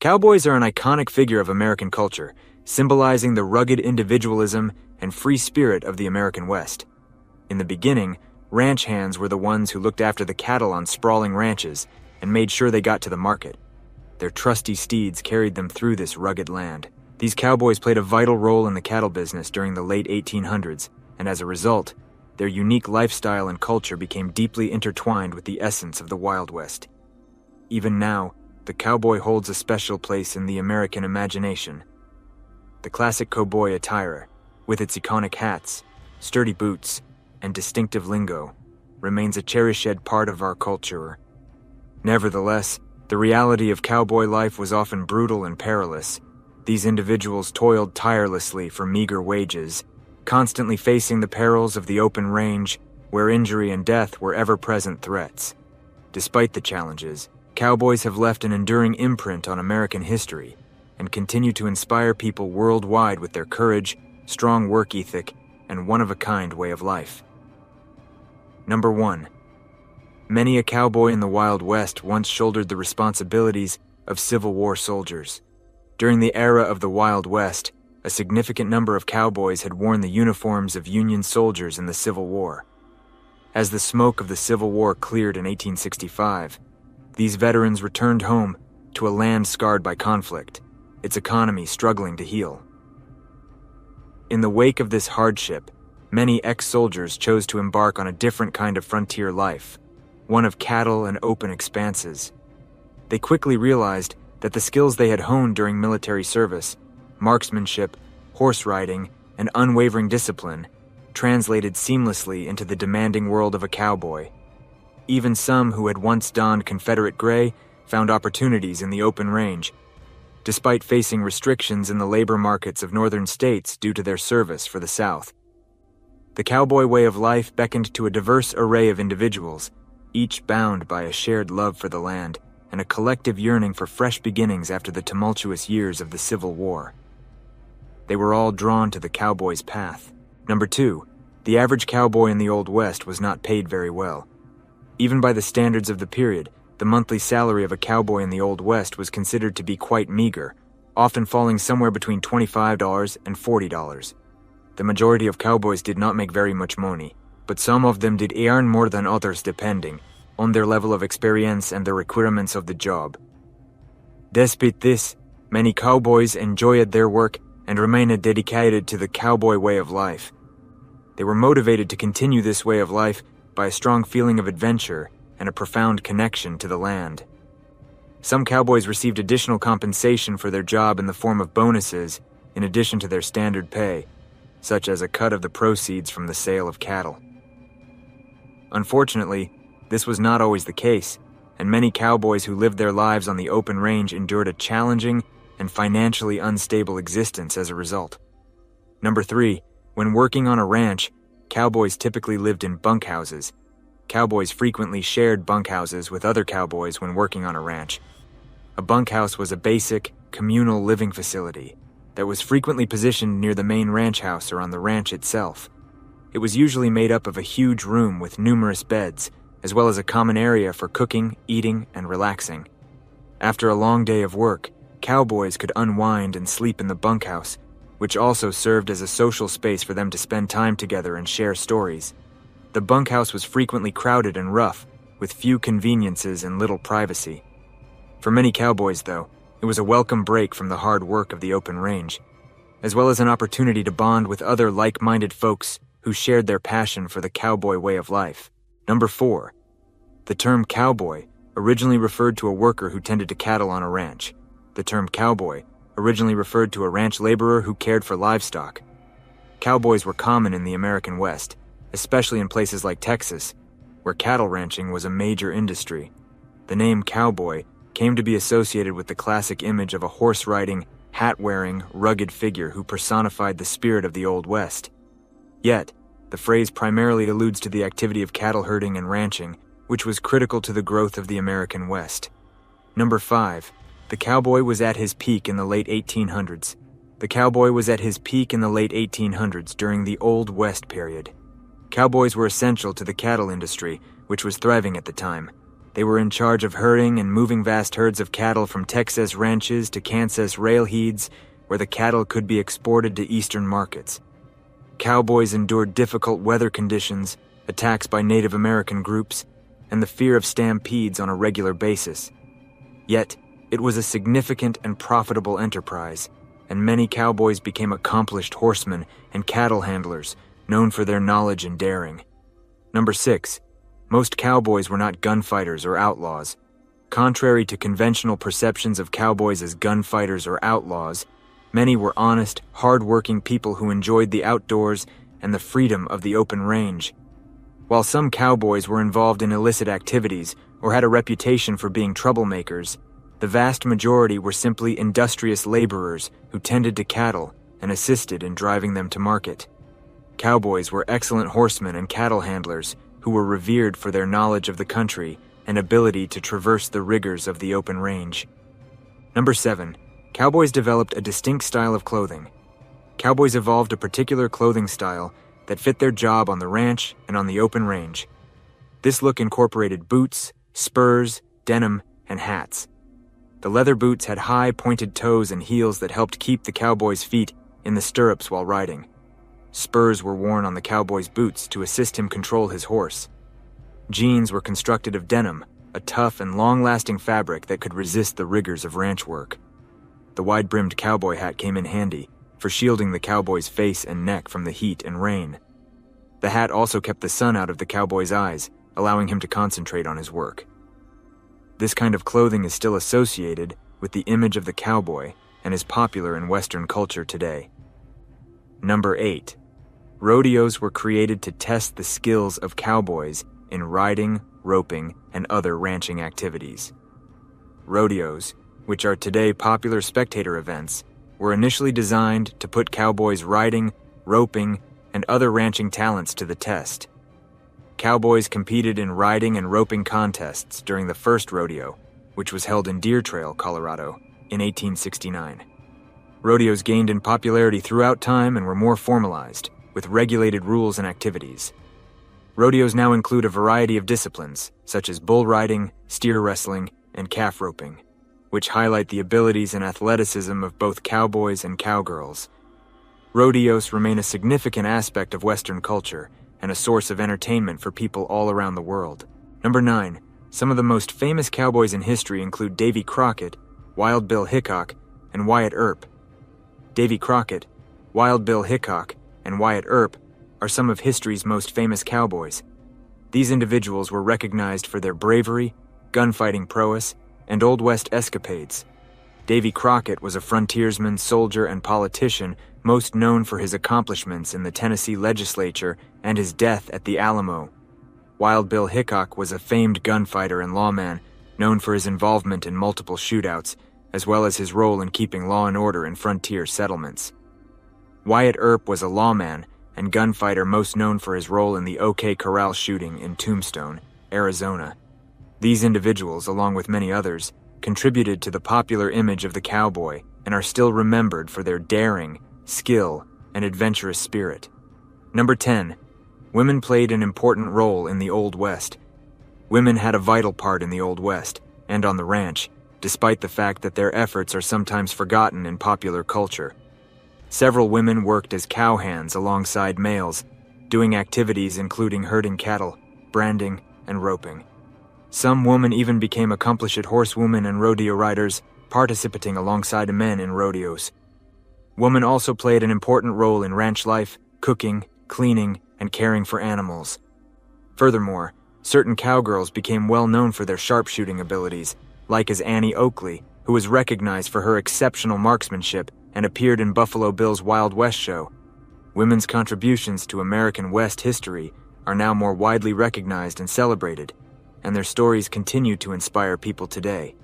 Cowboys are an iconic figure of American culture, symbolizing the rugged individualism and free spirit of the American West. In the beginning, ranch hands were the ones who looked after the cattle on sprawling ranches and made sure they got to the market. Their trusty steeds carried them through this rugged land. These cowboys played a vital role in the cattle business during the late 1800s, and as a result, their unique lifestyle and culture became deeply intertwined with the essence of the Wild West. Even now, the cowboy holds a special place in the American imagination. The classic cowboy attire, with its iconic hats, sturdy boots, and distinctive lingo, remains a cherished part of our culture. Nevertheless, the reality of cowboy life was often brutal and perilous. These individuals toiled tirelessly for meager wages, constantly facing the perils of the open range, where injury and death were ever-present threats. Despite the challenges, cowboys have left an enduring imprint on American history and continue to inspire people worldwide with their courage, strong work ethic, and one-of-a-kind way of life. Number 1. Many a cowboy in the Wild West once shouldered the responsibilities of Civil War soldiers. During the era of the Wild West, a significant number of cowboys had worn the uniforms of Union soldiers in the Civil War. As the smoke of the Civil War cleared in 1865, these veterans returned home to a land scarred by conflict, its economy struggling to heal. In the wake of this hardship, many ex-soldiers chose to embark on a different kind of frontier life, one of cattle and open expanses. They quickly realized that the skills they had honed during military service, marksmanship, horse riding, and unwavering discipline, translated seamlessly into the demanding world of a cowboy. Even some who had once donned Confederate gray found opportunities in the open range, despite facing restrictions in the labor markets of northern states due to their service for the South. The cowboy way of life beckoned to a diverse array of individuals, each bound by a shared love for the land and a collective yearning for fresh beginnings after the tumultuous years of the Civil War. They were all drawn to the cowboy's path. Number 2, the average cowboy in the Old West was not paid very well. Even by the standards of the period, the monthly salary of a cowboy in the Old West was considered to be quite meager, often falling somewhere between $25 and $40. The majority of cowboys did not make very much money, but some of them did earn more than others depending on their level of experience and the requirements of the job. Despite this, many cowboys enjoyed their work and remained dedicated to the cowboy way of life. They were motivated to continue this way of life by a strong feeling of adventure and a profound connection to the land. Some cowboys received additional compensation for their job in the form of bonuses in addition to their standard pay, such as a cut of the proceeds from the sale of cattle. Unfortunately, this was not always the case, and many cowboys who lived their lives on the open range endured a challenging and financially unstable existence as a result. Number 3, when working on a ranch, cowboys typically lived in bunkhouses. Cowboys frequently shared bunkhouses with other cowboys when working on a ranch. A bunkhouse was a basic, communal living facility that was frequently positioned near the main ranch house or on the ranch itself. It was usually made up of a huge room with numerous beds, as well as a common area for cooking, eating, and relaxing. After a long day of work, cowboys could unwind and sleep in the bunkhouse, which also served as a social space for them to spend time together and share stories. The bunkhouse was frequently crowded and rough, with few conveniences and little privacy. For many cowboys, though, it was a welcome break from the hard work of the open range, as well as an opportunity to bond with other like-minded folks who shared their passion for the cowboy way of life. Number 4, the term cowboy originally referred to a worker who tended to cattle on a ranch. The term cowboy originally referred to a ranch laborer who cared for livestock. Cowboys were common in the American West, especially in places like Texas, where cattle ranching was a major industry. The name cowboy came to be associated with the classic image of a horse-riding, hat-wearing, rugged figure who personified the spirit of the Old West. Yet, the phrase primarily alludes to the activity of cattle herding and ranching, which was critical to the growth of the American West. Number 5, the cowboy was at his peak in the late 1800s. The cowboy was at his peak in the late 1800s during the Old West period. Cowboys were essential to the cattle industry, which was thriving at the time. They were in charge of herding and moving vast herds of cattle from Texas ranches to Kansas railheads, where the cattle could be exported to eastern markets. Cowboys endured difficult weather conditions, attacks by Native American groups, and the fear of stampedes on a regular basis. Yet, it was a significant and profitable enterprise, and many cowboys became accomplished horsemen and cattle handlers, known for their knowledge and daring. Number 6. Most cowboys were not gunfighters or outlaws. Contrary to conventional perceptions of cowboys as gunfighters or outlaws, many were honest, hard-working people who enjoyed the outdoors and the freedom of the open range. While some cowboys were involved in illicit activities or had a reputation for being troublemakers, the vast majority were simply industrious laborers who tended to cattle and assisted in driving them to market. Cowboys were excellent horsemen and cattle handlers who were revered for their knowledge of the country and ability to traverse the rigors of the open range. Number 7. Cowboys developed a distinct style of clothing. Cowboys evolved a particular clothing style that fit their job on the ranch and on the open range. This look incorporated boots, spurs, denim, and hats. The leather boots had high, pointed toes and heels that helped keep the cowboy's feet in the stirrups while riding. Spurs were worn on the cowboy's boots to assist him control his horse. Jeans were constructed of denim, a tough and long-lasting fabric that could resist the rigors of ranch work. The wide-brimmed cowboy hat came in handy for shielding the cowboy's face and neck from the heat and rain. The hat also kept the sun out of the cowboy's eyes, allowing him to concentrate on his work. This kind of clothing is still associated with the image of the cowboy and is popular in Western culture today. Number 8. Rodeos were created to test the skills of cowboys in riding, roping, and other ranching activities. Rodeos, which are today popular spectator events, were initially designed to put cowboys' riding, roping, and other ranching talents to the test. Cowboys competed in riding and roping contests during the first rodeo, which was held in Deer Trail, Colorado, in 1869. Rodeos gained in popularity throughout time and were more formalized, with regulated rules and activities. Rodeos now include a variety of disciplines, such as bull riding, steer wrestling, and calf roping, which highlight the abilities and athleticism of both cowboys and cowgirls. Rodeos remain a significant aspect of Western culture and a source of entertainment for people all around the world. Number 9. Some of the most famous cowboys in history include Davy Crockett, Wild Bill Hickok, and Wyatt Earp. Davy Crockett, Wild Bill Hickok, and Wyatt Earp are some of history's most famous cowboys. These individuals were recognized for their bravery, gunfighting prowess, and Old West escapades. Davy Crockett was a frontiersman, soldier, and politician most known for his accomplishments in the Tennessee legislature and his death at the Alamo. Wild Bill Hickok was a famed gunfighter and lawman, known for his involvement in multiple shootouts, as well as his role in keeping law and order in frontier settlements. Wyatt Earp was a lawman and gunfighter most known for his role in the OK Corral shooting in Tombstone, Arizona. These individuals, along with many others, contributed to the popular image of the cowboy and are still remembered for their daring, skill, and adventurous spirit. Number 10. Women played an important role in the Old West. Women had a vital part in the Old West and on the ranch, despite the fact that their efforts are sometimes forgotten in popular culture. Several women worked as cowhands alongside males, doing activities including herding cattle, branding, and roping. Some women even became accomplished horsewomen and rodeo riders, participating alongside men in rodeos. Women also played an important role in ranch life, cooking, cleaning, and caring for animals. Furthermore, certain cowgirls became well known for their sharpshooting abilities, like as Annie Oakley, who was recognized for her exceptional marksmanship and appeared in Buffalo Bill's Wild West show. Women's contributions to American West history are now more widely recognized and celebrated, and their stories continue to inspire people today.